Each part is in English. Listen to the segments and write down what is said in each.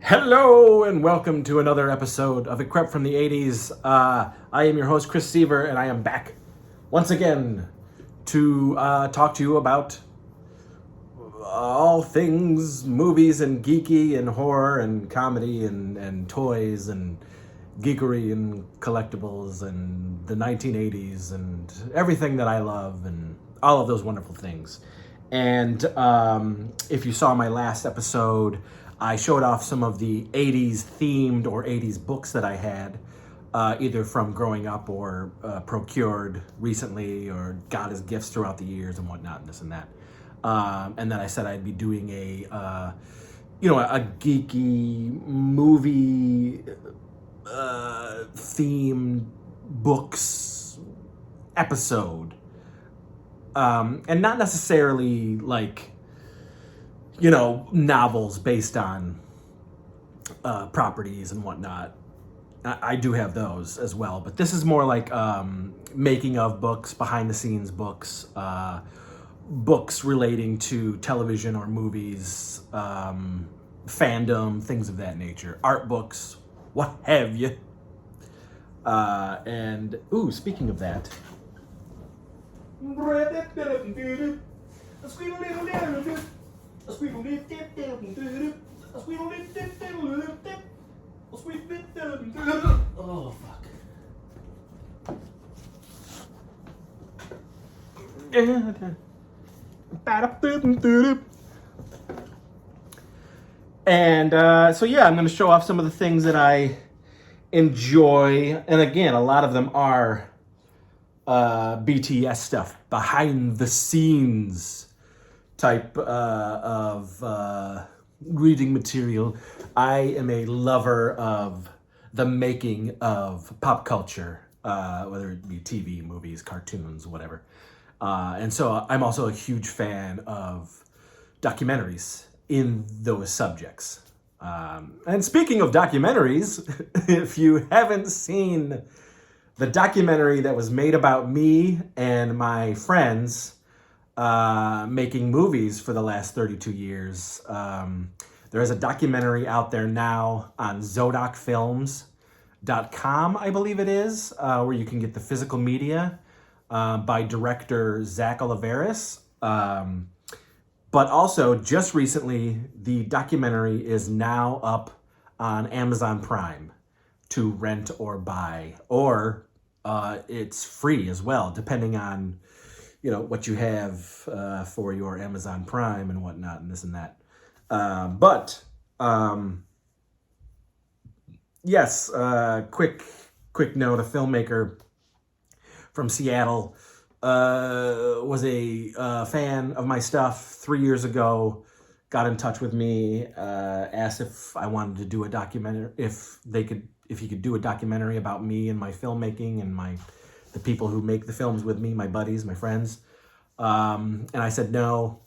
Hello and welcome to another episode of A Crep from the 80s. I am your host, Chris Seaver, and I am back once again to talk to you about all things movies and geeky and horror and comedy and toys and geekery and collectibles and the 1980s and everything that I love and all of those wonderful things. And if you saw my last episode, I showed off some of the 80s themed or 80s books that I had, either from growing up or procured recently or got as gifts throughout the years and whatnot, and this and that. And then I said I'd be doing a geeky movie themed books episode. And not necessarily like, novels based on properties and whatnot. I do have those as well, but this is more like making of books, behind the scenes books, books relating to television or movies, fandom, things of that nature, art books, what have you. Speaking of that. Oh, fuck. And I'm going to show off some of the things that I enjoy. And again, a lot of them are BTS stuff, behind the scenes type of reading material. I am a lover of the making of pop culture, whether it be TV, movies, cartoons, whatever. And so I'm also a huge fan of documentaries in those subjects. And speaking of documentaries, if you haven't seen the documentary that was made about me and my friends making movies for the last 32 years. There is a documentary out there now on ZodocFilms.com, I believe it is, where you can get the physical media by director Zach Oliveris. But also, just recently, the documentary is now up on Amazon Prime to rent or buy, or it's free as well, depending on what you have for your Amazon Prime and whatnot and this and that. Quick note, a filmmaker from Seattle was a fan of my stuff 3 years ago, got in touch with me, asked if I wanted to do a documentary, if he could do a documentary about me and my filmmaking and the people who make the films with me, my buddies, my friends. And I said no.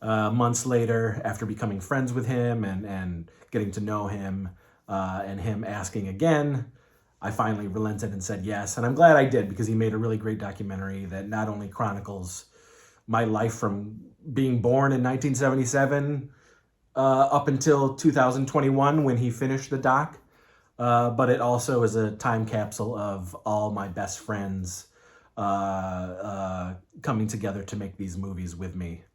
Months later, after becoming friends with him and getting to know him, and him asking again, I finally relented and said yes. And I'm glad I did, because he made a really great documentary that not only chronicles my life from being born in 1977 up until 2021 when he finished the doc, but it also is a time capsule of all my best friends coming together to make these movies with me.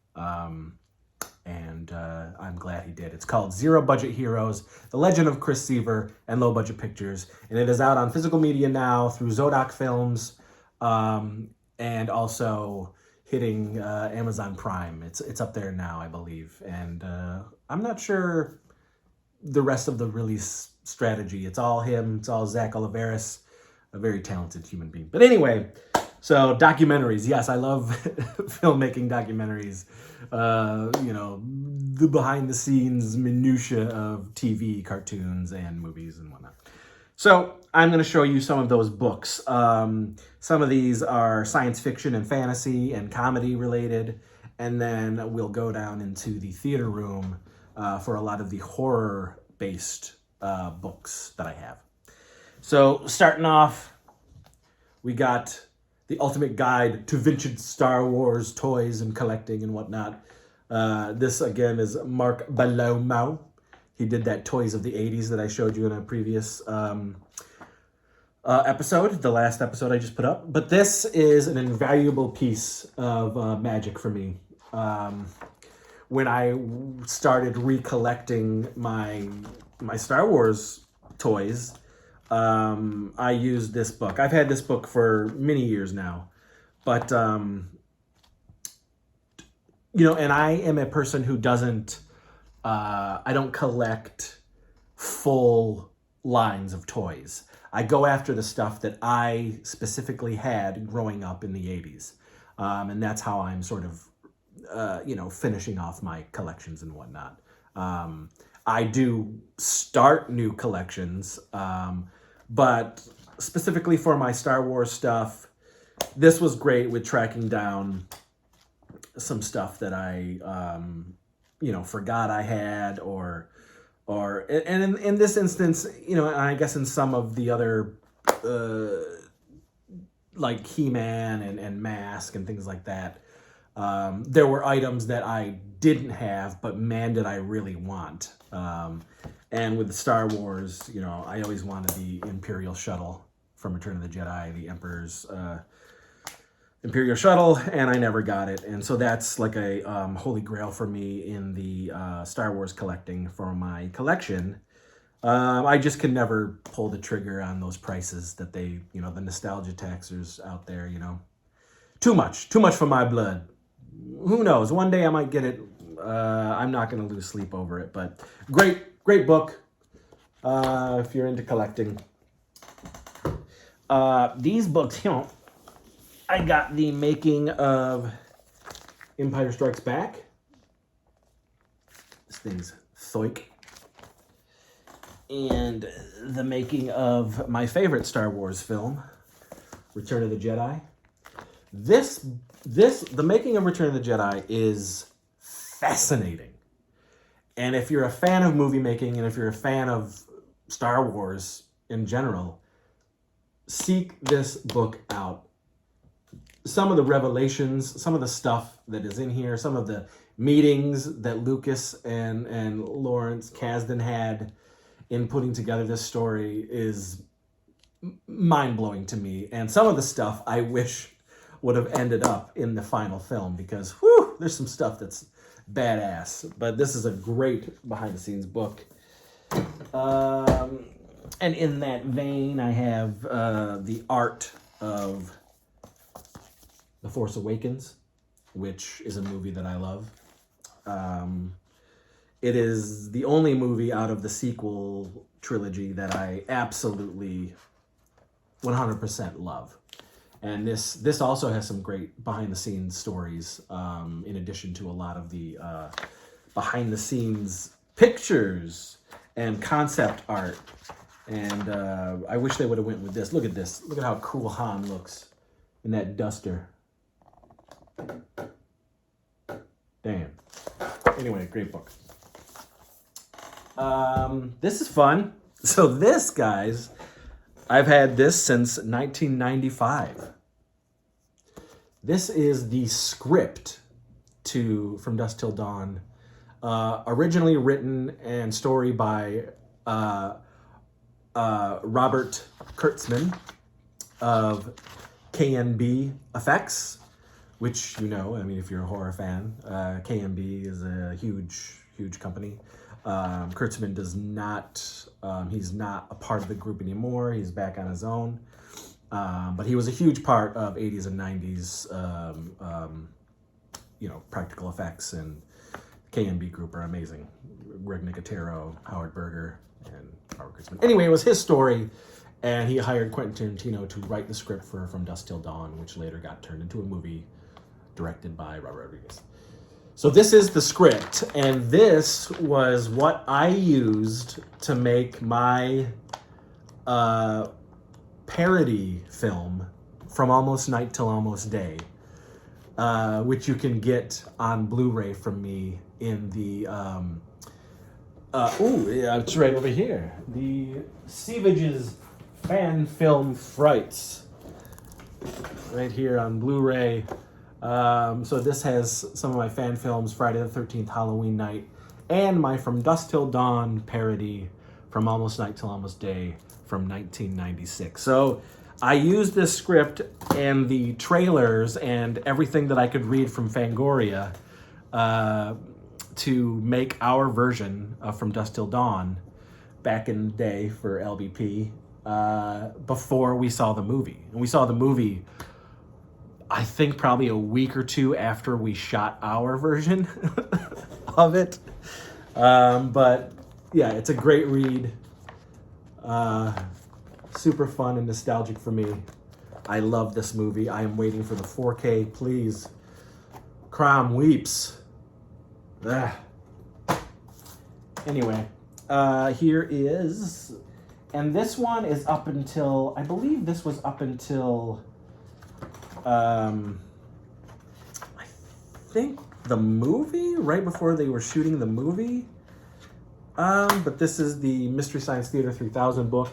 And I'm glad he did. It's called Zero Budget Heroes, The Legend of Chris Seaver and Low Budget Pictures. And it is out on physical media now through Zodoc Films, and also hitting Amazon Prime. It's up there now, I believe. And I'm not sure the rest of the release strategy. It's all him. It's all Zach Oliveris, a very talented human being. But anyway, so documentaries. Yes, I love filmmaking documentaries. The behind the scenes minutia of TV, cartoons, and movies and whatnot. So I'm going to show you some of those books. Some of these are science fiction and fantasy and comedy related. And then we'll go down into the theater room for a lot of the horror-based books that I have. So starting off, we got The Ultimate Guide to Vintage Star Wars Toys and Collecting and whatnot. This, again, is Mark Bellomo. He did that Toys of the 80s that I showed you in a previous episode, the last episode I just put up. But this is an invaluable piece of magic for me. When I started recollecting my Star Wars toys, I used this book. I've had this book for many years now, but you know, and I am a person who doesn't. I don't collect full lines of toys. I go after the stuff that I specifically had growing up in the 80s. And that's how I'm sort of, you know, finishing off my collections and whatnot. I do start new collections, but specifically for my Star Wars stuff, this was great with tracking down some stuff that I, you know, forgot I had, and in this instance, you know, and I guess in some of the other, like He-Man and Mask and things like that, there were items that I didn't have, but man, did I really want. And with the Star Wars, you know, I always wanted the Imperial shuttle from Return of the Jedi, the Emperor's Imperial shuttle, and I never got it. And so that's like a holy grail for me in the Star Wars collecting for my collection. I just can never pull the trigger on those prices that they, you know, the nostalgia taxers out there, you know. Too much for my blood. Who knows? One day I might get it. I'm not going to lose sleep over it, but great book if you're into collecting. These books, you know, I got the making of Empire Strikes Back. This thing's thoik. And the making of my favorite Star Wars film, Return of the Jedi. The making of Return of the Jedi is fascinating. And if you're a fan of movie making, and if you're a fan of Star Wars in general, seek this book out. Some of the revelations, some of the stuff that is in here, some of the meetings that Lucas and Lawrence Kasdan had in putting together this story is mind-blowing to me. And some of the stuff I wish would have ended up in the final film, because whew, there's some stuff that's badass. But this is a great behind-the-scenes book. And in that vein, I have the art of The Force Awakens, which is a movie that I love. It is the only movie out of the sequel trilogy that I absolutely 100% love. And this also has some great behind-the-scenes stories, in addition to a lot of the behind-the-scenes pictures and concept art. And I wish they would have went with this. Look at this. Look at how cool Han looks in that duster. Damn. Anyway, great book. This is fun. So this, guys, I've had this since 1995. This is the script to From Dusk Till Dawn, originally written and story by Robert Kurtzman of KNB Effects, which, you know, I mean, if you're a horror fan, KNB is a huge company. Kurtzman does not, he's not a part of the group anymore. He's back on his own. But he was a huge part of 80s and 90s, you know, practical effects, and KNB group are amazing. Greg Nicotero, Howard Berger, and Robert Kurtzman. Anyway, it was his story, and he hired Quentin Tarantino to write the script for From Dusk Till Dawn, which later got turned into a movie directed by Robert Rodriguez. So this is the script, and this was what I used to make my parody film, From Almost Night Till Almost Day, which you can get on Blu-ray from me in the, it's right over here, the Seavage's Fan Film Frights, right here on Blu-ray. So this has some of my fan films, Friday the 13th, Halloween Night, and my From Dusk Till Dawn parody, From Almost Night Till Almost Day, from 1996. So I used this script and the trailers and everything that I could read from Fangoria to make our version of From Dusk Till Dawn back in the day for LBP before we saw the movie. And we saw the movie, I think, probably a week or two after we shot our version of it. But yeah, it's a great read. Super fun and nostalgic for me. I love this movie. I am waiting for the 4K, please. Crom weeps. Ugh. Anyway, here is, and this one is up until, I believe this was up until, I think the movie, right before they were shooting the movie. But this is the Mystery Science Theater 3000 book.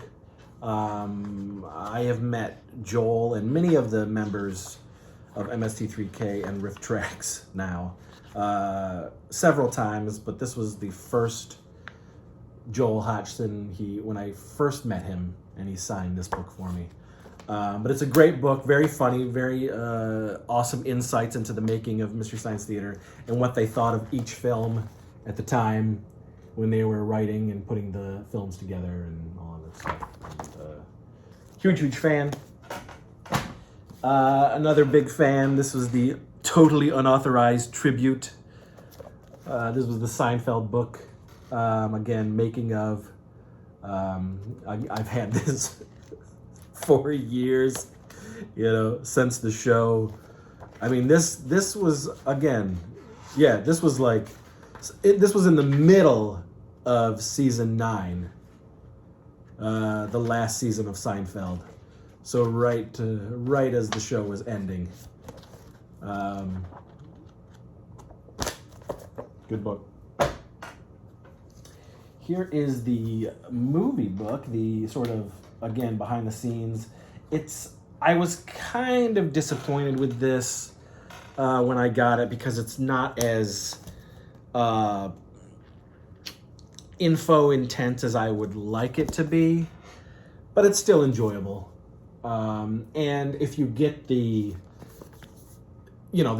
I have met Joel and many of the members of MST3K and Riff Tracks now several times, but this was the first Joel Hodgson, when I first met him, and he signed this book for me. But it's a great book, very funny, very awesome insights into the making of Mystery Science Theater and what they thought of each film at the time when they were writing and putting the films together and all of that stuff. And, huge fan. Another big fan, this was the totally unauthorized tribute. This was the Seinfeld book. Again, making of. I've had this for years, since the show. I mean, this was, again, yeah, this was like, this was in the middle of season 9, the last season of Seinfeld. So right as the show was ending. Good book. Here is the movie book, the sort of, again, behind the scenes. I was kind of disappointed with this when I got it because it's not as info intense as I would like it to be, but it's still enjoyable. And if you get the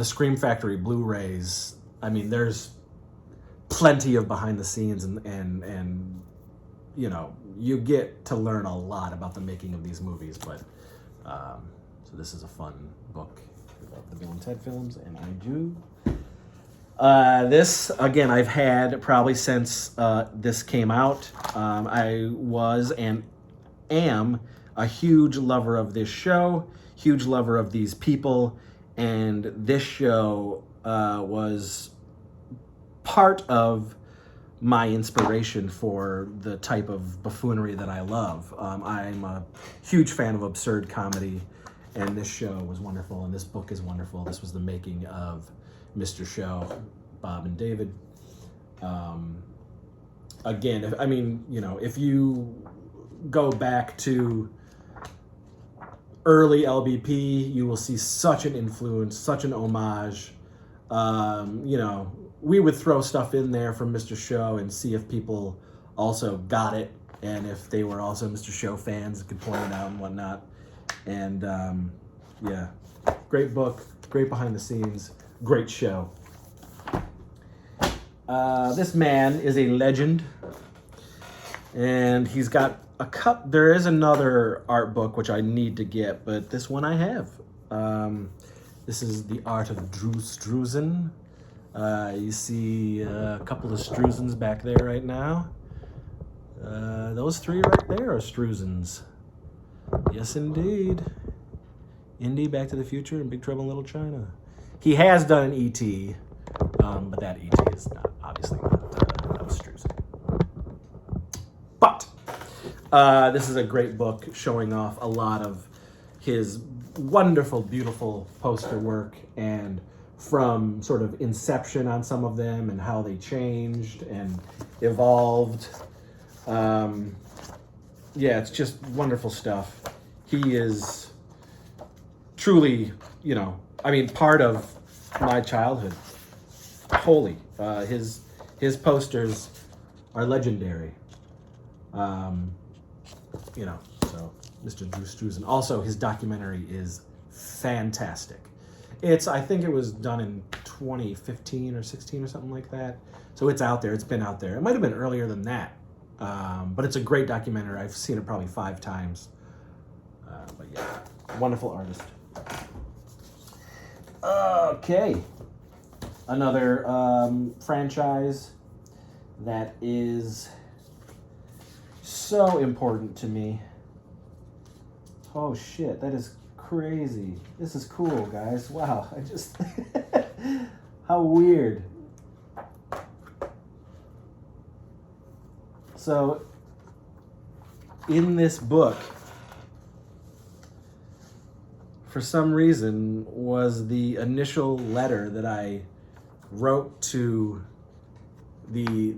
Scream Factory Blu-rays, I mean, there's plenty of behind the scenes and you get to learn a lot about the making of these movies. But so this is a fun book about the Bill and Ted films, and I do. This, again, I've had probably since this came out. I was and am a huge lover of this show, huge lover of these people, and this show was part of my inspiration for the type of buffoonery that I love. I'm a huge fan of absurd comedy, and this show was wonderful, and this book is wonderful. This was the making of Mr. Show, Bob and David. Again, if you go back to early LBP, you will see such an influence, such an homage. We would throw stuff in there from Mr. Show and see if people also got it, and if they were also Mr. Show fans, could point it out and whatnot. And yeah, great book, great behind the scenes, great show. This man is a legend, and he's got a cup. There is another art book which I need to get, but this one I have. This is The Art of Drusen. You see a couple of Struzens back there right now. Those three right there are Struzens. Yes, indeed. Indy, Back to the Future, and Big Trouble in Little China. He has done an E.T., but that E.T. is obviously not of Struzen. But this is a great book showing off a lot of his wonderful, beautiful poster work, and from sort of inception on some of them and how they changed and evolved. Yeah, it's just wonderful stuff. He is truly, part of my childhood. Wholly. His His posters are legendary. You know, so Mr. Drew Struzan. Also, his documentary is fantastic. I think it was done in 2015 or 16 or something like that. So it's out there. It's been out there. It might have been earlier than that. But it's a great documentary. I've seen it probably 5 times. But yeah, wonderful artist. Okay. Another franchise that is so important to me. Oh shit, that is crazy. This is cool, guys. Wow, I just... How weird. So, in this book, for some reason, was the initial letter that I wrote to the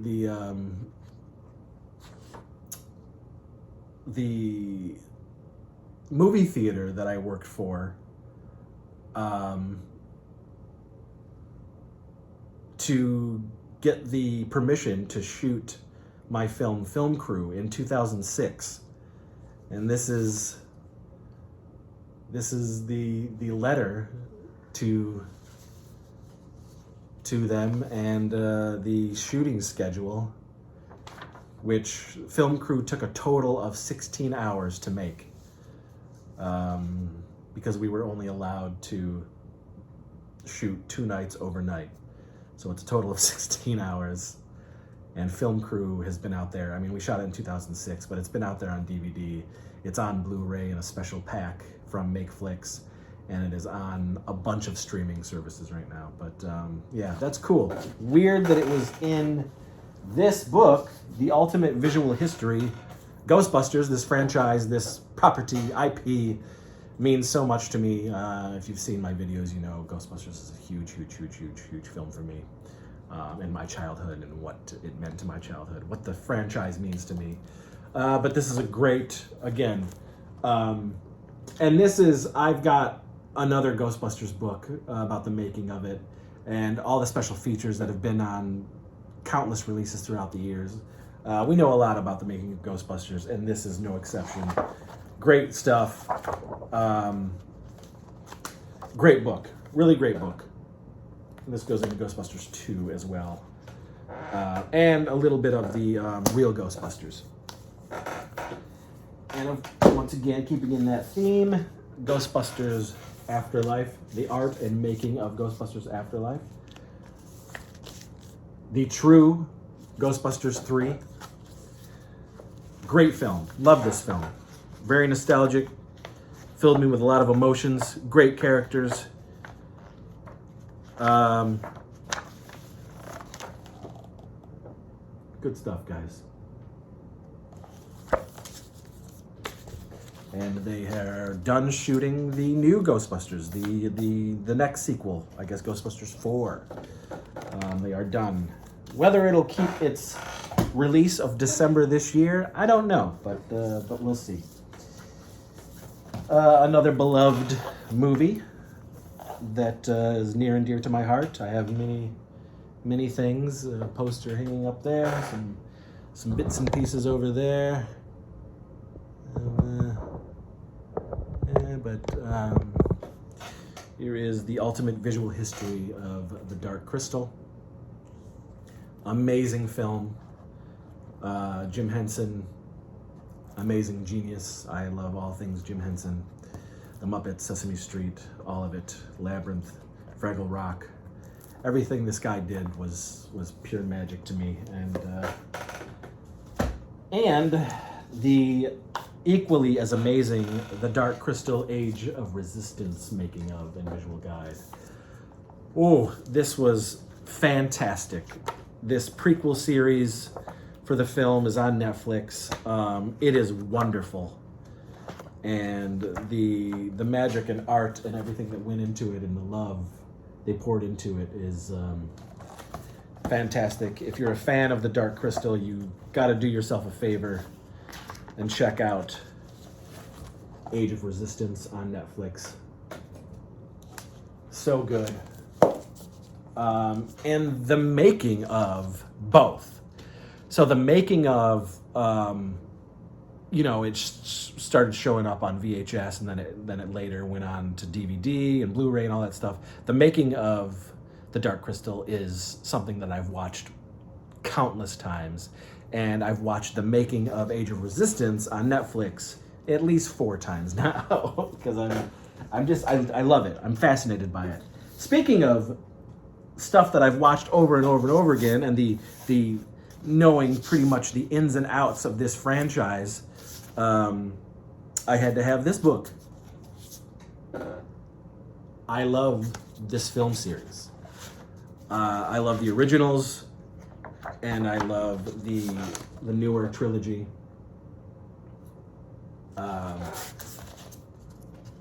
movie theater that I worked for, to get the permission to shoot my Film Crew in 2006. And this is the letter to them, and the shooting schedule, which Film Crew took a total of 16 hours to make, because we were only allowed to shoot 2 nights overnight. So it's a total of 16 hours. And Film Crew has been out there. I mean, we shot it in 2006, but it's been out there on DVD. It's on Blu-ray in a special pack from MakeFlix, and it is on a bunch of streaming services right now. But yeah, that's cool. Weird that it was in this book, The Ultimate Visual History. Ghostbusters, this franchise, this property, IP, means so much to me. If you've seen my videos, you know Ghostbusters is a huge film for me. In my childhood, and what it meant to my childhood, what the franchise means to me. But this is a great, again, and I've got another Ghostbusters book about the making of it, and all the special features that have been on countless releases throughout the years. We know a lot about the making of Ghostbusters, and this is no exception. Great stuff. Great book. Really great book. And this goes into Ghostbusters 2 as well. And a little bit of the real Ghostbusters. And once again, keeping in that theme, Ghostbusters Afterlife, the art and making of Ghostbusters Afterlife. The true Ghostbusters 3. Great film. Love this film. Very nostalgic. Filled me with a lot of emotions. Great characters. Good stuff, guys. And they are done shooting the new Ghostbusters, the next sequel, I guess, Ghostbusters 4. They are done. Whether it'll keep its release of December this year, I don't know, but we'll see. Another beloved movie that is near and dear to my heart. I have many things. A poster hanging up there, some bits and pieces over there. Here is The Ultimate Visual History of the Dark Crystal. Amazing film. Jim Henson, amazing genius. I love all things Jim Henson. The Muppets, Sesame Street, all of it. Labyrinth, Fraggle Rock. Everything this guy did was pure magic to me. And the equally as amazing The Dark Crystal Age of Resistance making of and visual guide. Oh, this was fantastic. This prequel series for the film is on Netflix. It is wonderful. And the magic and art and everything that went into it and the love they poured into it is fantastic. If you're a fan of The Dark Crystal, you got to do yourself a favor and check out Age of Resistance on Netflix. So good. and the making of both. So the making of, it started showing up on VHS, and then it later went on to DVD and Blu-ray and all that stuff. The making of The Dark Crystal is something that I've watched countless times, and I've watched the making of Age of Resistance on Netflix at least 4 times now because I love it. I'm fascinated by it. Speaking of stuff that I've watched over and over and over again, and the knowing pretty much the ins and outs of this franchise, I had to have this book. I love this film series. I love the originals, and I love the newer trilogy.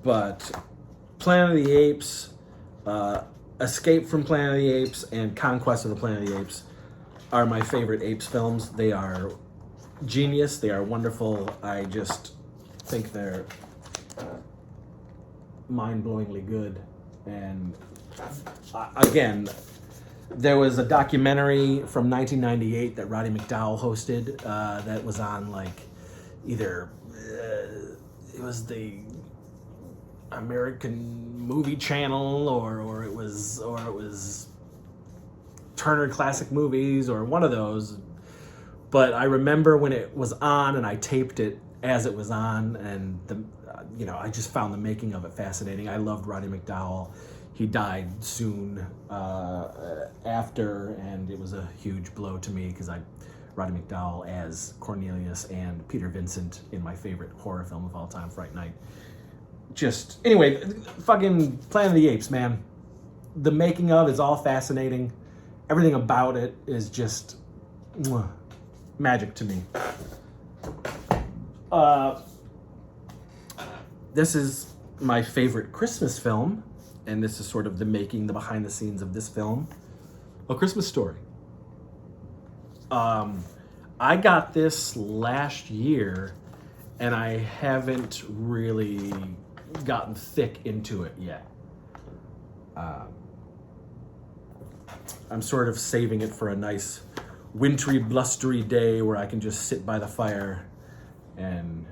But Planet of the Apes, Escape from Planet of the Apes, and Conquest of the Planet of the Apes are my favorite Apes films. They are genius. They are wonderful. I just think they're mind-blowingly good. And again, there was a documentary from 1998 that Roddy McDowall hosted that was on either it was the American Movie Channel or it was Turner Classic Movies or one of those. But I remember when it was on, and I taped it as it was on, and I just found the making of it fascinating. I loved Roddy McDowall. He died soon after, and it was a huge blow to me because Roddy McDowall as Cornelius and Peter Vincent in my favorite horror film of all time, Fright Night. Anyway, fucking Planet of the Apes, man. The making of is all fascinating. Everything about it is just magic to me. This is my favorite Christmas film, and this is sort of the behind the scenes of this film, A Christmas Story. I got this last year, and I haven't really gotten thick into it yet. I'm sort of saving it for a nice wintry, blustery day where I can just sit by the fire and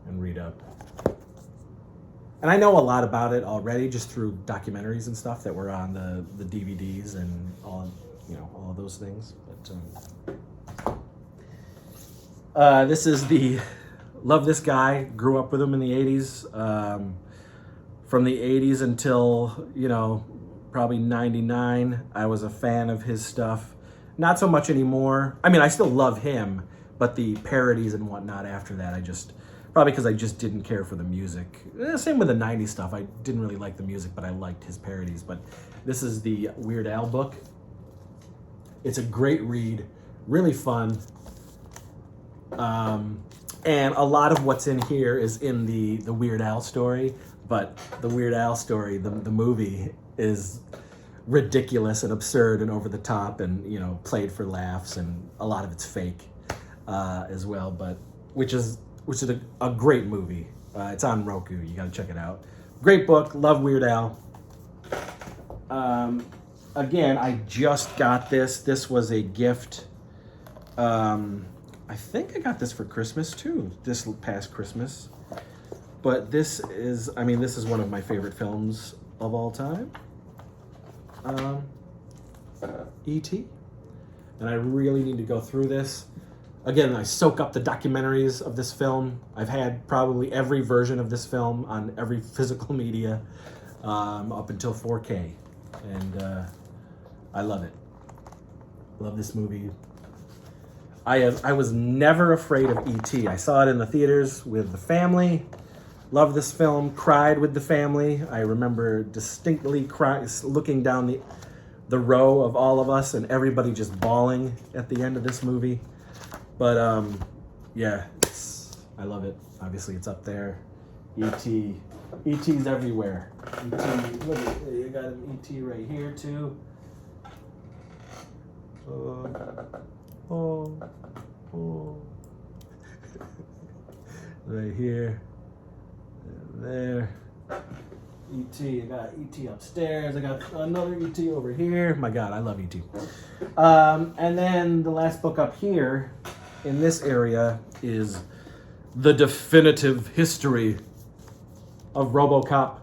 read up. And I know a lot about it already just through documentaries and stuff that were on the DVDs and all of those things. But this is love this guy. Grew up with him in the 80s. From the 80s until, probably 99, I was a fan of his stuff. Not so much anymore. I mean, I still love him, but the parodies and whatnot after that, probably because I just didn't care for the music. Same with the 90s stuff. I didn't really like the music, but I liked his parodies. But this is the Weird Al book. It's a great read, really fun. And a lot of what's in here is in the Weird Al story, but the Weird Al story, the movie, is ridiculous and absurd and over the top and, played for laughs, and a lot of it's fake as well, but which is a great movie. It's on Roku. You got to check it out. Great book. Love Weird Al. Again, I just got this. This was a gift. I think I got this for Christmas too, this past Christmas. But this is one of my favorite films of all time. E.T. And I really need to go through this. Again, I soak up the documentaries of this film. I've had probably every version of this film on every physical media up until 4K. And I love it. Love this movie. I was never afraid of E.T. I saw it in the theaters with the family. Loved this film. Cried with the family. I remember distinctly looking down the row of all of us and everybody just bawling at the end of this movie. But yeah, I love it. Obviously, it's up there. E.T. E.T.'s everywhere. E.T. Look at you got an E.T. right here too. Oh. Right here. And there. E.T. I got E.T. upstairs. I got another E.T. over here. My God, I love E.T. And then the last book up here in this area is The Definitive History of RoboCop.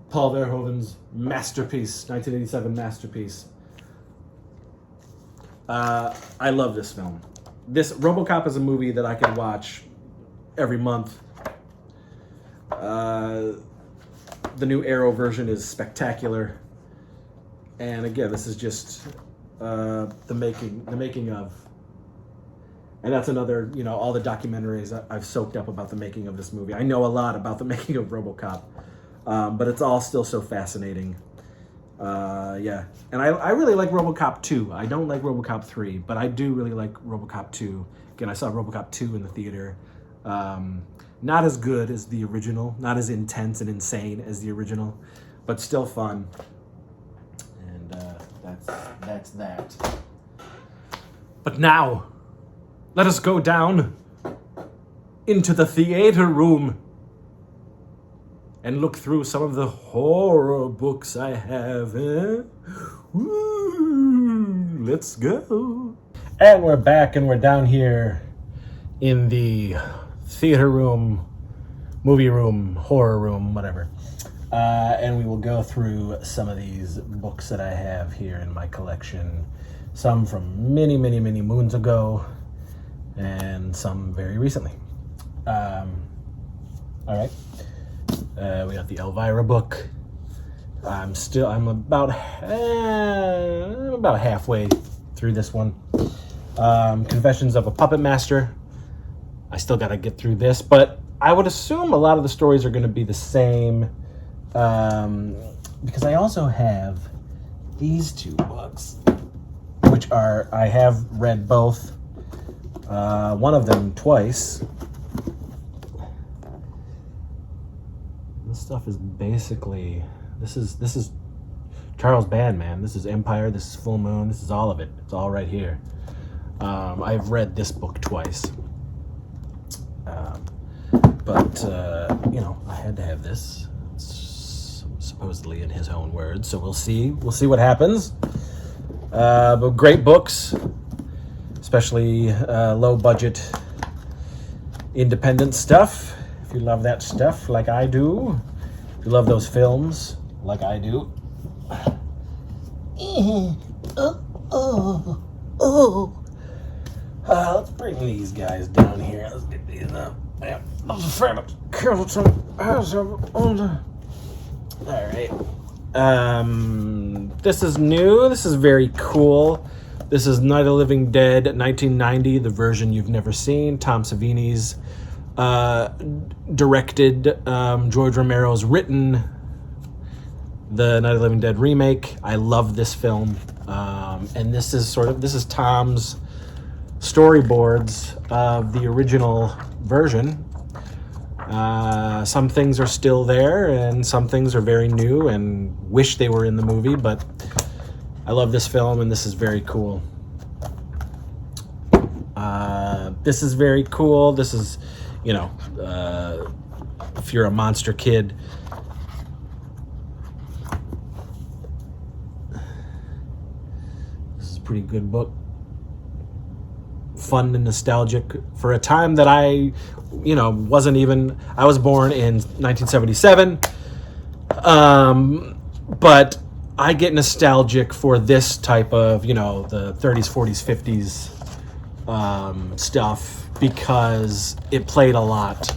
Paul Verhoeven's masterpiece, 1987 masterpiece. I love this film. This RoboCop is a movie that I can watch every month. The new Arrow version is spectacular, and again, this is just the making of, and that's another, all the documentaries I've soaked up about the making of this movie. I know a lot about the making of RoboCop, but it's all still so fascinating. Yeah, and I really like RoboCop 2. I don't like RoboCop 3, but I do really like RoboCop 2. Again, I saw RoboCop 2 in the theater. Not as good as the original, not as intense and insane as the original, but still fun. And that's that. But now, let us go down into the theater room and look through some of the horror books I have. Woo, let's go. And we're back, and we're down here in the theater room, movie room, horror room, whatever. And we will go through some of these books that I have here in my collection. Some from many, many, many moons ago, and some very recently. All right. We got the Elvira book. I'm about halfway through this one. Confessions of a Puppet Master. I still got to get through this, but I would assume a lot of the stories are going to be the same, because I also have these two books, which I have read both, one of them twice. This stuff is basically, this is Charles Band, man. This is Empire, this is Full Moon, this is all of it. It's all right here. I've read this book twice. But I had to have this. It's supposedly in his own words, so we'll see. We'll see what happens. But great books, especially low-budget, independent stuff. If you love that stuff like I do, if you love those films like I do. Let's bring these guys down here. Let's get these up. I was afraid of all right. This is new. This is very cool. This is Night of the Living Dead 1990, the version you've never seen. Tom Savini's directed. George Romero's written the Night of the Living Dead remake. I love this film. And this is Tom's storyboards of the original version. Some things are still there, and some things are very new and wish they were in the movie, but I love this film, and this is very cool. This is very cool. This is, if you're a monster kid, this is a pretty good book. Fun and nostalgic for a time that I was born in 1977, but I get nostalgic for this type of, the 30s, 40s, 50s stuff, because it played a lot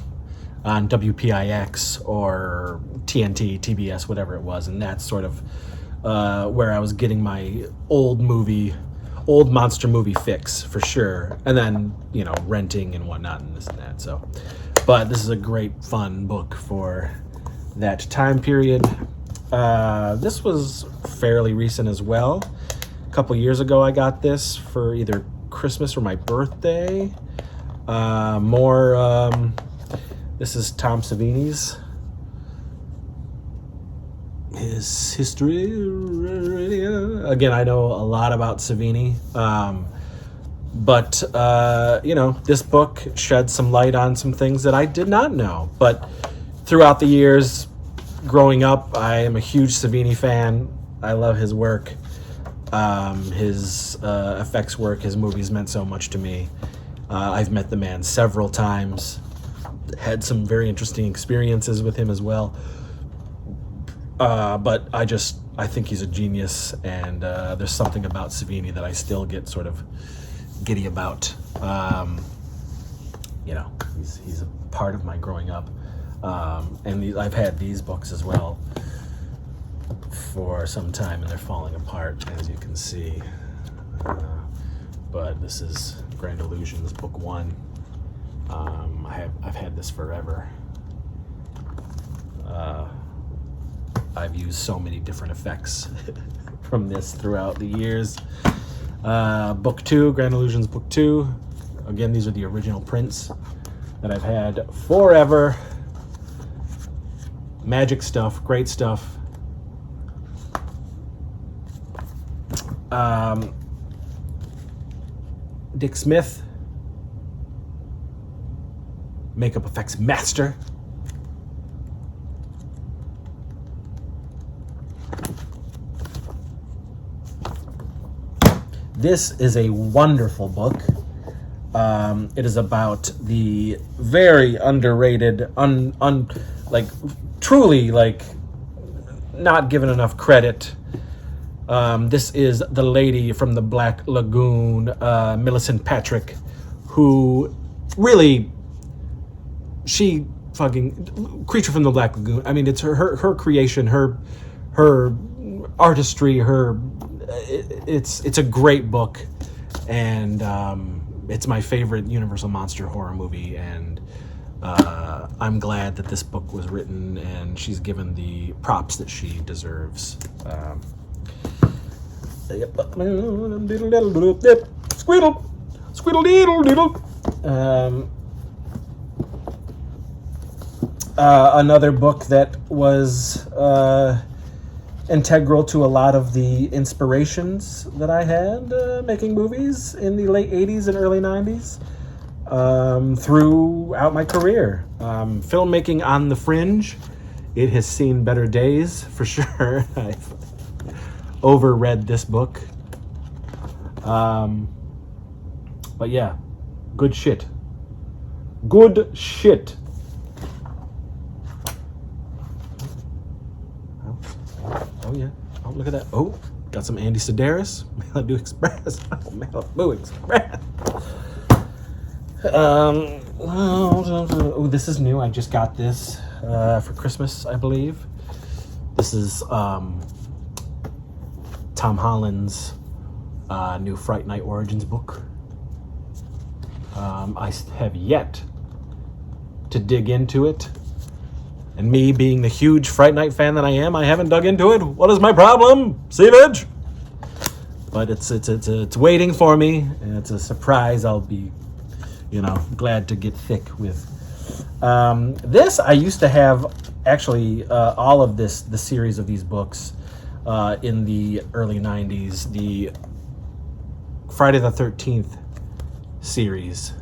on WPIX or TNT, TBS, whatever it was, and that's sort of where I was getting my old monster movie fix, for sure, and then renting and whatnot and this and that. So, but this is a great fun book for that time period. This was fairly recent as well. A couple years ago I got this for either Christmas or my birthday. This is Tom Savini's, his history. Again, I know a lot about Savini, but this book shed some light on some things that I did not know. But throughout the years, growing up, I am a huge Savini fan. I love his work. His effects work, his movies meant so much to me. I've met the man several times, had some very interesting experiences with him as well. But I think he's a genius, and there's something about Savini that I still get sort of giddy about. He's a part of my growing up. And I've had these books as well for some time, and they're falling apart, as you can see. But this is Grand Illusions, Book 1. I've had this forever. I've used so many different effects from this throughout the years. Book 2, Grand Illusions, Book 2. Again, these are the original prints that I've had forever. Magic stuff, great stuff. Dick Smith, makeup effects master. This is a wonderful book. It is about the very underrated, truly not given enough credit. This is the lady from the Black Lagoon, Millicent Patrick, who really, she fucking Creature from the Black Lagoon. I mean, it's her creation, her artistry, it's a great book, and it's my favorite Universal Monster horror movie, and I'm glad that this book was written, and she's given the props that she deserves. Squeedle, squeedle deedle doodle. Another book that was integral to a lot of the inspirations that I had making movies in the late 80s and early 90s throughout my career. Filmmaking on the fringe. It has seen better days, for sure. I've overread this book. But yeah, good shit. Good shit. Oh yeah. Oh, look at that. Oh, got some Andy Sedaris. Malibu Express. Oh, Malibu Express. Oh, this is new. I just got this for Christmas, I believe. This is Tom Holland's new Fright Night Origins book. I have yet to dig into it. And me being the huge Fright Night fan that I am, I haven't dug into it. What is my problem? Seepage! But it's waiting for me, and it's a surprise. I'll be, glad to get thick with. This, I used to have, actually, all of the series of these books in the early 90s. The Friday the 13th series,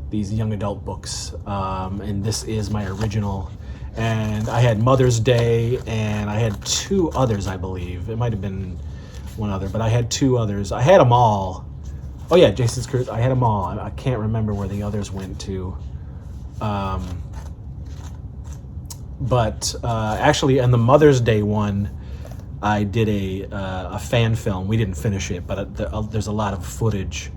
these young adult books. And this is my original. And I had Mother's Day, and I had two others, I believe. It might have been one other, but I had two others. I had them all. Oh yeah, Jason's Curse. I had them all. I can't remember where the others went to. But actually, on the Mother's Day one, I did a fan film. We didn't finish it, but there's a lot of footage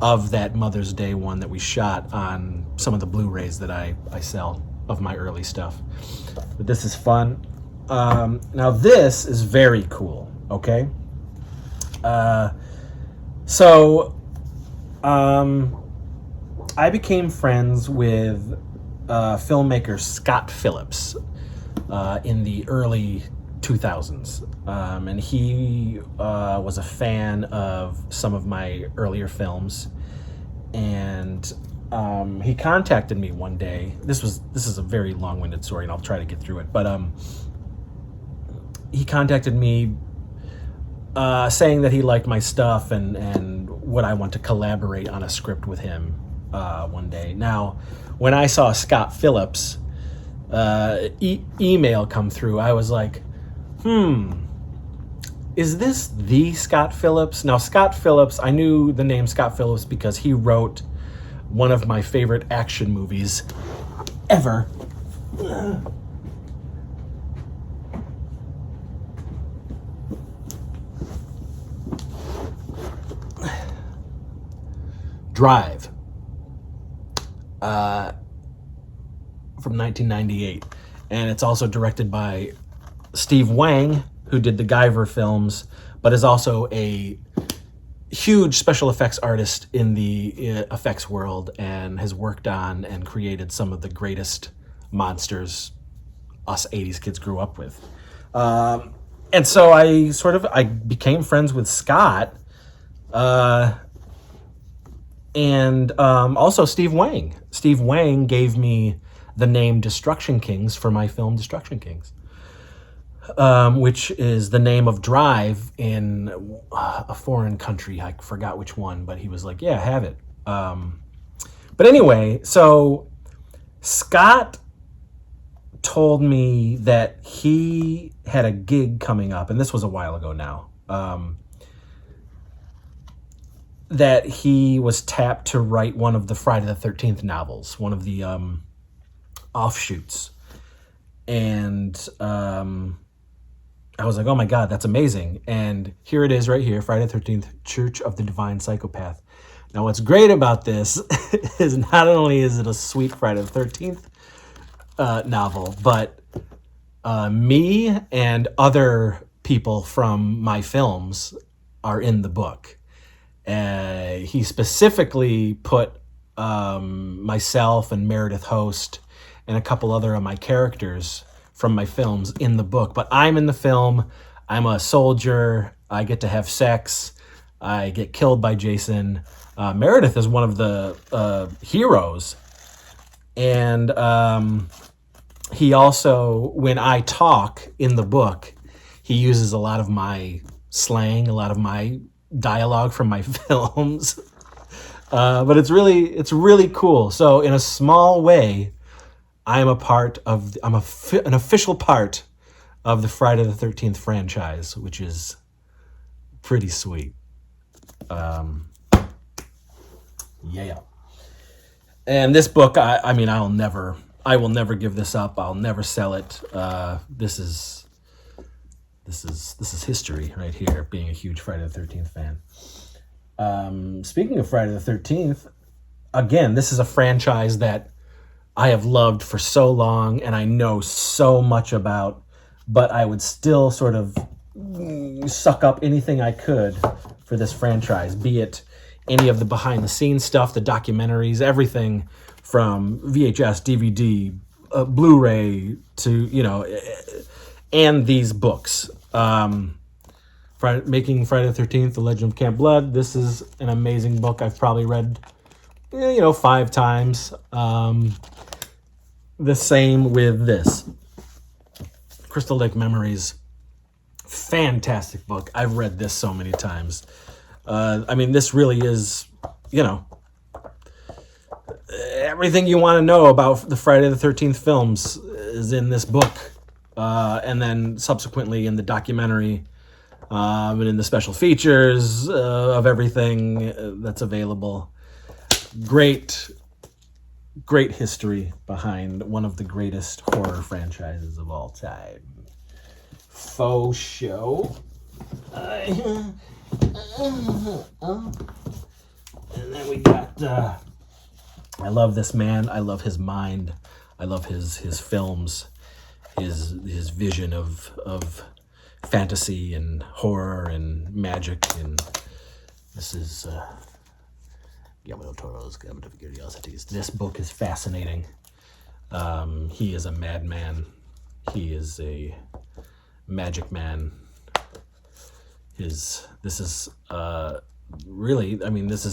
of that Mother's Day one that we shot on some of the Blu-rays that I sell of my early stuff. But this is fun. Now this is very cool, okay? I became friends with filmmaker Scott Phillips in the early 2000s. And he was a fan of some of my earlier films. And he contacted me one day. This is a very long-winded story, and I'll try to get through it. But he contacted me saying that he liked my stuff and would I want to collaborate on a script with him one day. Now, when I saw Scott Phillips, email come through, I was like, is this the Scott Phillips? Now, Scott Phillips, I knew the name Scott Phillips because he wrote one of my favorite action movies ever. Drive. From 1998. And it's also directed by Steve Wang, who did the Guyver films, but is also a huge special effects artist in the effects world and has worked on and created some of the greatest monsters us 80s kids grew up with. And so I became friends with Scott, and also Steve Wang. Steve Wang gave me the name Destruction Kings for my film Destruction Kings, which is the name of Drive in a foreign country. I forgot which one, but he was like, yeah, have it. But anyway, so Scott told me that he had a gig coming up, and this was a while ago now, that he was tapped to write one of the Friday the 13th novels, one of the offshoots. And I was like, oh my God, that's amazing. And here it is right here, Friday the 13th, Church of the Divine Psychopath. Now, what's great about this is not only is it a sweet Friday the 13th novel, but me and other people from my films are in the book. He specifically put myself and Meredith Host and a couple other of my characters from my films in the book. But I'm in the film. I'm a soldier. I get to have sex. I get killed by Jason. Meredith is one of the heroes. And he also, when I talk in the book, he uses a lot of my slang, a lot of my dialogue from my films. But it's really cool. So in a small way, I'm an official part of the Friday the 13th franchise, which is pretty sweet. Yeah. And this book, I will never give this up. I'll never sell it. This is history right here, being a huge Friday the 13th fan. Speaking of Friday the 13th, again, this is a franchise that I have loved for so long and I know so much about, but I would still sort of suck up anything I could for this franchise, be it any of the behind the scenes stuff, the documentaries, everything from VHS, DVD, Blu-ray to, and these books. Making Friday the 13th, The Legend of Camp Blood. This is an amazing book I've probably read, 5 times. The same with this. Crystal Lake Memories. Fantastic book. I've read this so many times. This really is, everything you want to know about the Friday the 13th films is in this book. And then subsequently in the documentary, and in the special features of everything that's available. Great history behind one of the greatest horror franchises of all time. Faux show. And then we got, I love this man. I love his mind. I love his films, his vision of fantasy and horror and magic. And this is Guillermo del Toro's Cabinet of Curiosities. This book is fascinating. He is a madman. He is a magic man. This is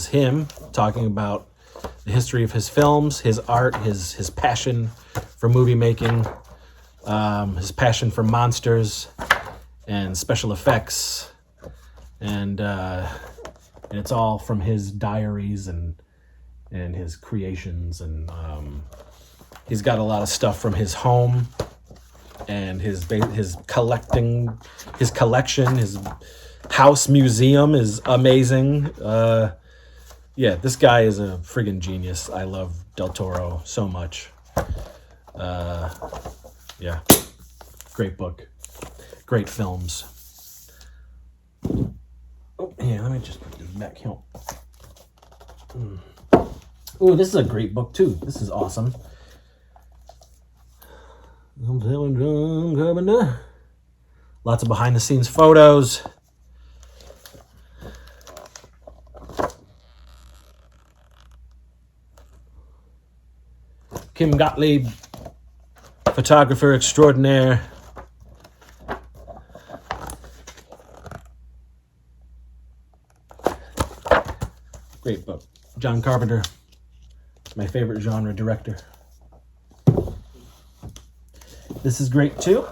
him talking about the history of his films, his art, his passion for movie making, his passion for monsters and special effects, and it's all from his diaries and his creations, and He's got a lot of stuff from his home and his collection, his house museum is amazing. Yeah, this guy is a friggin' genius. I love Del Toro so much. Yeah, great book, great films. Oh, yeah, let me just put this back here. Oh, this is a great book too. This is awesome. Lots of behind the scenes photos. Kim Gottlieb, photographer extraordinaire. Great book. John Carpenter, my favorite genre director. This is great too.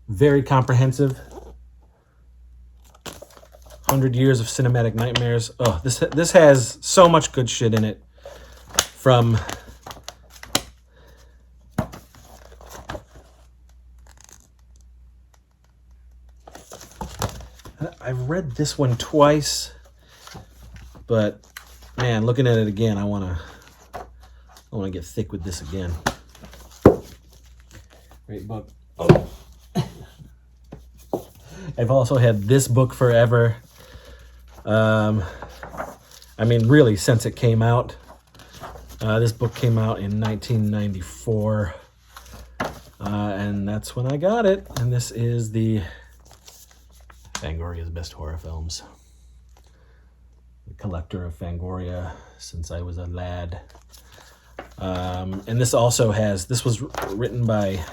Very comprehensive. 100 Years of Cinematic Nightmares. Oh, this has so much good shit in it. From I've read this one twice, but man, looking at it again, I want to get thick with this again. Great book. Oh. I've also had this book forever. I mean, really, since it came out. This book came out in 1994, and that's when I got it. And this is the Fangoria's Best Horror Films. The collector of Fangoria since I was a lad. And this also has, this was written by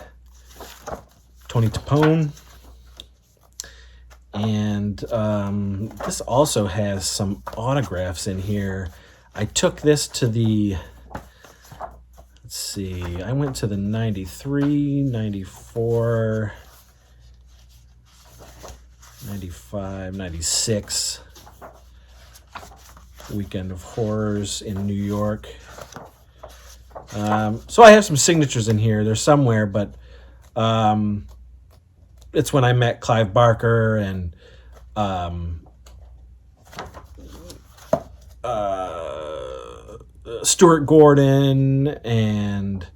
Tony Topone. And this also has some autographs in here. I took this to the, let's see, I went to the 93, 94, 95, 96 Weekend of Horrors in New York. So I have some signatures in here. They're somewhere, but it's when I met Clive Barker and Stuart Gordon and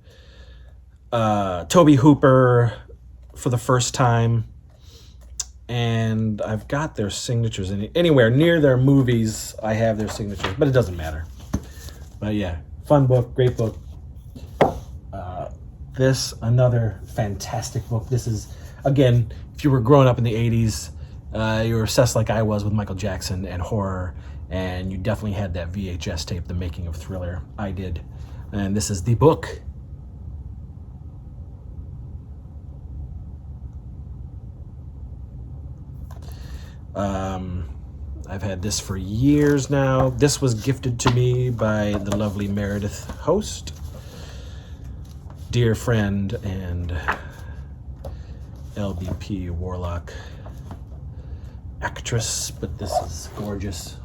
Toby Hooper for the first time. And I've got their signatures in anywhere near their movies. I have their signatures, but it doesn't matter. But yeah, fun book, great book. This, another fantastic book. This is, again, if you were growing up in the 80s, you were obsessed like I was with Michael Jackson and horror, and you definitely had that VHS tape, The Making of Thriller. I did. And this is the book. I've had this for years now. This was gifted to me by the lovely Meredith Host, dear friend and LBP Warlock actress, but this is gorgeous.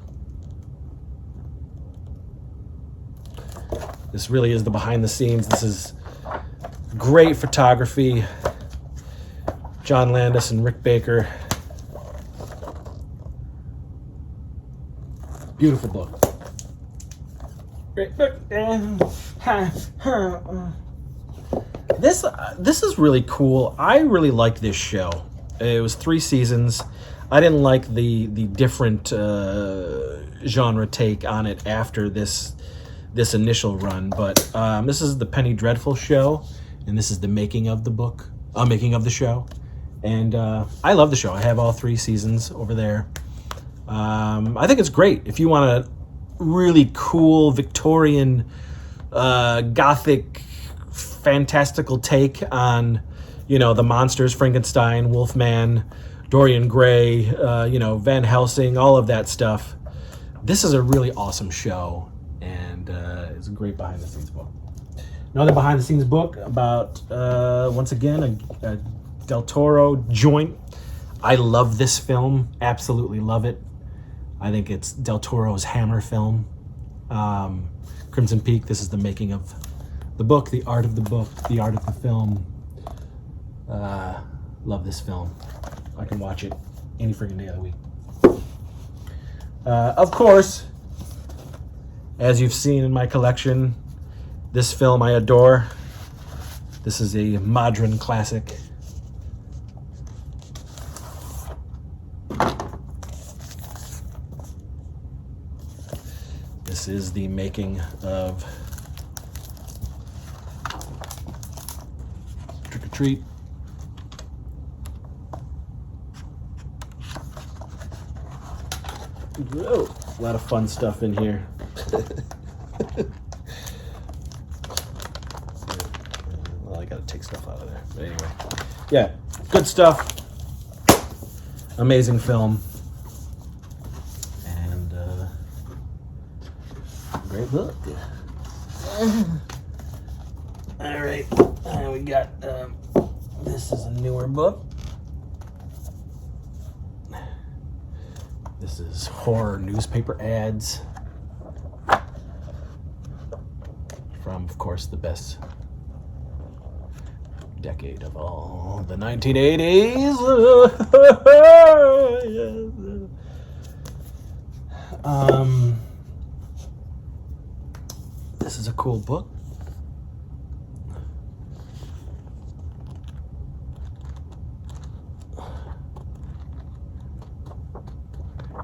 This really is the behind the scenes. This is great photography. John Landis and Rick Baker. Beautiful book. Great book. This is really cool. I really liked this show. It was 3 seasons. I didn't like the different genre take on it after this initial run, but this is the Penny Dreadful show, and this is the making of the book, making of the show, and I love the show. I have all 3 seasons over there. I think it's great if you want a really cool Victorian gothic fantastical take on, you know, the monsters, Frankenstein, Wolfman, Dorian Gray, Van Helsing, all of that stuff. This is a really awesome show, and it's a great behind the scenes book. Another behind the scenes book about, once again, a Del Toro joint. I love this film, absolutely love it. I think it's Del Toro's Hammer film. Crimson Peak, this is the making of the book, the art of the book, the art of the film. Love this film. I can watch it any freaking day of the week. Of course, as you've seen in my collection, this film I adore. This is a modern classic. This is the making of Trick or Treat. Whoa, a lot of fun stuff in here. Well, I gotta take stuff out of there. But anyway, yeah, good stuff. Amazing film. And great book. All right, we got, this is a newer book. This is horror newspaper ads from, of course, the best decade of all, the 1980s. This is a cool book.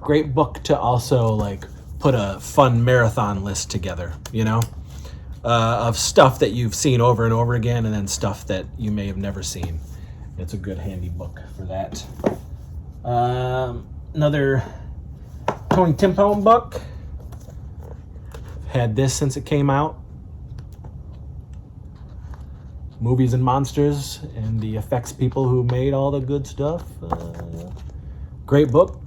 Great book to also like put a fun marathon list together, you know, of stuff that you've seen over and over again, and then stuff that you may have never seen. It's a good handy book for that. Another Tony Timpone book. Had this since it came out. Movies and Monsters and the effects people who made all the good stuff. Great book.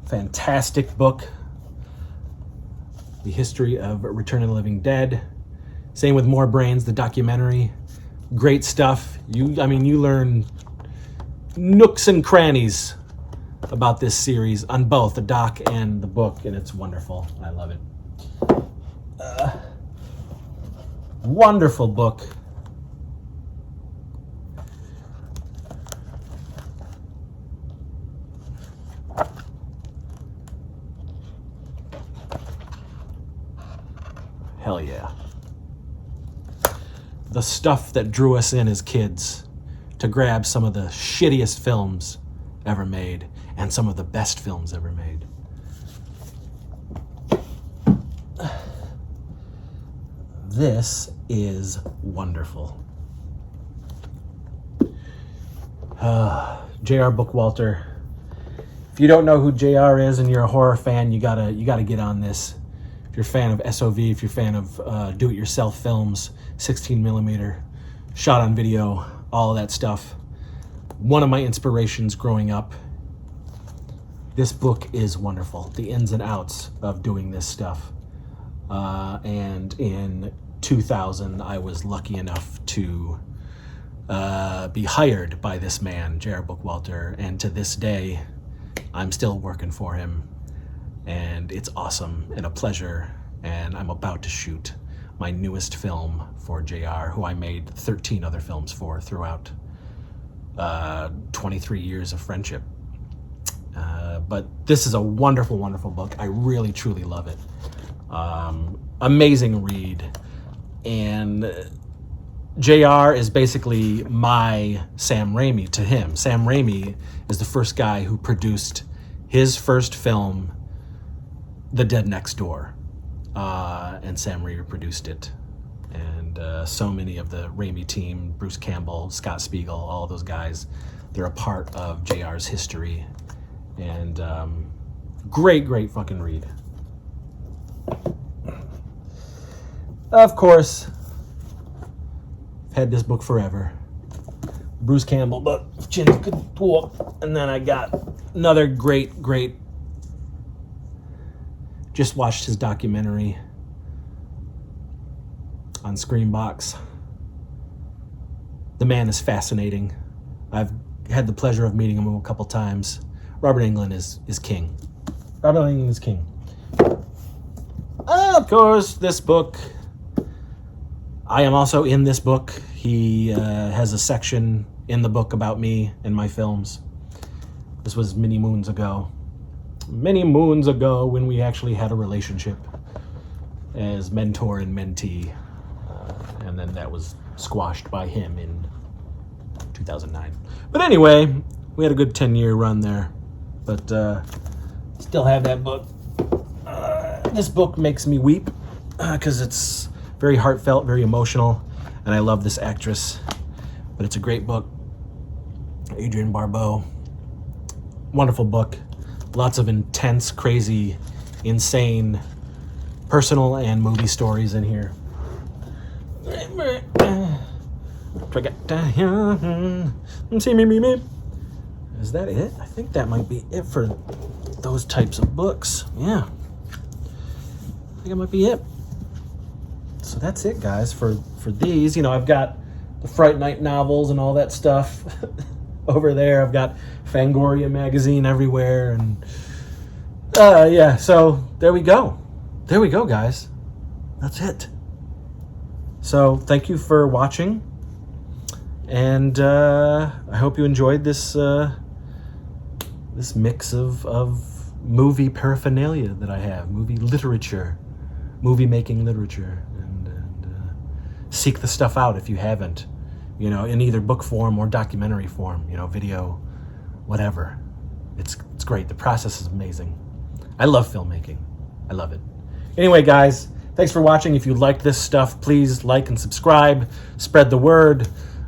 Fantastic book. The History of Return of the Living Dead. Same with More Brains, the documentary. Great stuff. You learn nooks and crannies about this series on both the doc and the book, and it's wonderful. I love it. Wonderful book. Hell yeah. The stuff that drew us in as kids to grab some of the shittiest films ever made and some of the best films ever made. This is wonderful. J.R. Bookwalter. If you don't know who J.R. is and you're a horror fan, you gotta get on this. If you're a fan of SOV, if you're a fan of do-it-yourself films, 16 millimeter, shot on video, all of that stuff. One of my inspirations growing up. This book is wonderful. The ins and outs of doing this stuff. And in 2000, I was lucky enough to be hired by this man, J.R. Bookwalter, and to this day, I'm still working for him. And it's awesome and a pleasure. And I'm about to shoot my newest film for JR, who I made 13 other films for throughout 23 years of friendship. But this is a wonderful, wonderful book. I really, truly love it. Amazing read. And JR is basically my Sam Raimi to him. Sam Raimi is the first guy who produced his first film, The Dead Next Door. And Sam Raimi produced it. And so many of the Raimi team, Bruce Campbell, Scott Spiegel, all of those guys, they're a part of JR's history. And great, great fucking read. Of course, I've had this book forever. Bruce Campbell, but Chin could talk. And then I got another great, great. Just watched his documentary on Screenbox. The man is fascinating. I've had the pleasure of meeting him a couple times. Robert Englund is king. Robert Englund is king. Of course, this book. I am also in this book. He has a section in the book about me and my films. This was many moons ago. Many moons ago when we actually had a relationship as mentor and mentee. And then that was squashed by him in 2009. But anyway, we had a good 10-year run there. But still have that book. This book makes me weep because it's very heartfelt, very emotional, and I love this actress. But it's a great book. Adrienne Barbeau. Wonderful book. Lots of intense, crazy, insane, personal and movie stories in here. Is that it? I think that might be it for those types of books. Yeah. I think it might be it. So that's it, guys, for these. You know, I've got the Fright Night novels and all that stuff over there. I've got Fangoria magazine everywhere. And yeah, so there we go. There we go, guys. That's it. So thank you for watching. And I hope you enjoyed this this mix of movie paraphernalia that I have, movie literature, movie making literature, and seek the stuff out if you haven't, you know, in either book form or documentary form, you know, video, whatever. It's great. The process is amazing. I love filmmaking. I love it. Anyway, guys, thanks for watching. If you liked this stuff, please like and subscribe, spread the word,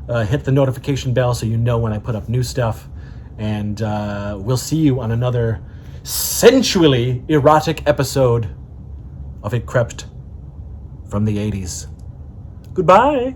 hit the notification bell so you know when I put up new stuff. And we'll see you on another sensually erotic episode of It Crept from the 80s. Goodbye.